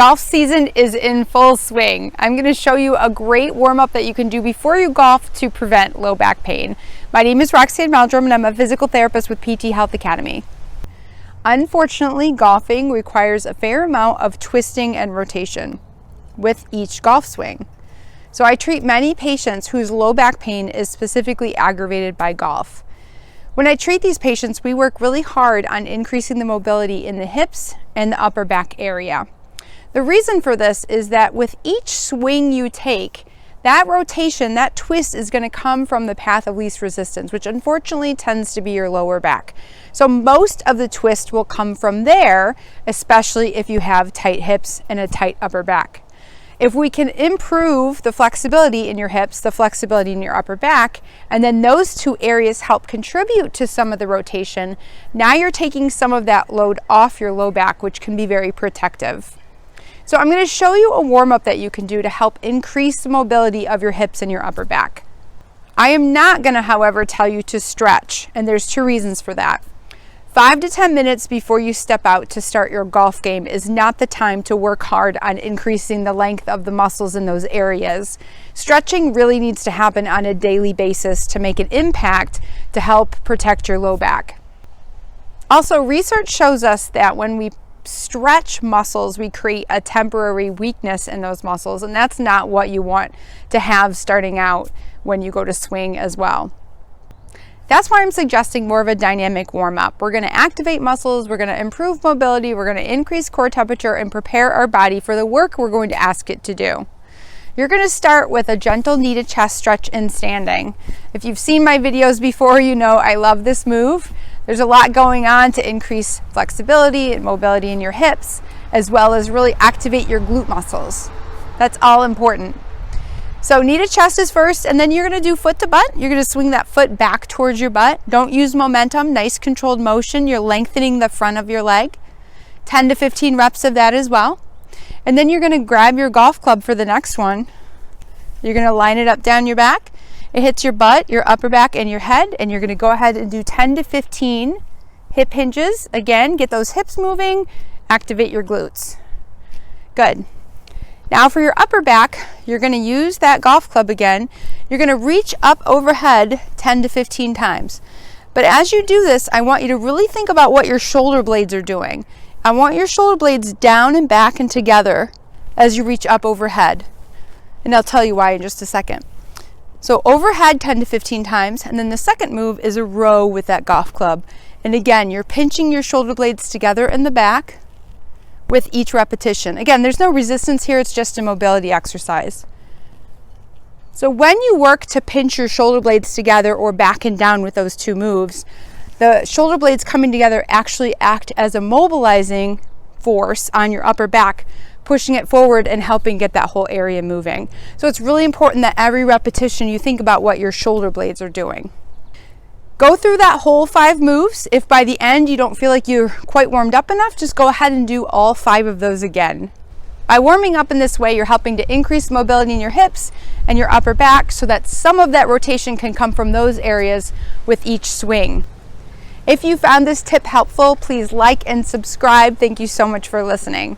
Golf season is in full swing. I'm going to show you a great warm-up that you can do before you golf to prevent low back pain. My name is Roxanne Meldrum and I'm a physical therapist with PT Health Academy. Unfortunately, golfing requires a fair amount of twisting and rotation with each golf swing. So I treat many patients whose low back pain is specifically aggravated by golf. When I treat these patients, we work really hard on increasing the mobility in the hips and the upper back area. The reason for this is that with each swing you take, that rotation, that twist is going to come from the path of least resistance, which unfortunately tends to be your lower back. So most of the twist will come from there, especially if you have tight hips and a tight upper back. If we can improve the flexibility in your hips, the flexibility in your upper back, and then those two areas help contribute to some of the rotation, now you're taking some of that load off your low back, which can be very protective. So I'm going to show you a warm-up that you can do to help increase the mobility of your hips and your upper back. I am not going to, however, tell you to stretch, and there's two reasons for that. 5 to 10 minutes before you step out to start your golf game is not the time to work hard on increasing the length of the muscles in those areas. Stretching really needs to happen on a daily basis to make an impact to help protect your low back. Also, research shows us that when we stretch muscles, we create a temporary weakness in those muscles, and that's not what you want to have starting out when you go to swing as well. That's why I'm suggesting more of a dynamic warm-up. We're going to activate muscles, we're going to improve mobility, we're going to increase core temperature and prepare our body for the work we're going to ask it to do. You're going to start with a gentle kneaded chest stretch in standing. If you've seen my videos before, you know I love this move. There's a lot going on to increase flexibility and mobility in your hips, as well as really activate your glute muscles. That's all important. So kneaded chest is first, and then you're going to do foot to butt. You're going to swing that foot back towards your butt. Don't use momentum, nice controlled motion. You're lengthening the front of your leg. 10 to 15 reps of that as well. And then you're going to grab your golf club for the next one. You're going to line it up down your back. It hits your butt, your upper back, and your head, and you're going to go ahead and do 10 to 15 hip hinges. Again, get those hips moving, activate your glutes. Good. Now for your upper back, you're going to use that golf club again. You're going to reach up overhead 10 to 15 times. But as you do this, I want you to really think about what your shoulder blades are doing. I want your shoulder blades down and back and together as you reach up overhead. And I'll tell you why in just a second. So overhead 10 to 15 times, and then the second move is a row with that golf club. And again, you're pinching your shoulder blades together in the back with each repetition. Again, there's no resistance here, it's just a mobility exercise. So when you work to pinch your shoulder blades together or back and down with those two moves, the shoulder blades coming together actually act as a mobilizing force on your upper back, pushing it forward and helping get that whole area moving. So it's really important that every repetition you think about what your shoulder blades are doing. Go through that whole 5 moves. If by the end you don't feel like you're quite warmed up enough, just go ahead and do all 5 of those again. By warming up in this way, you're helping to increase mobility in your hips and your upper back so that some of that rotation can come from those areas with each swing. If you found this tip helpful, please like and subscribe. Thank you so much for listening.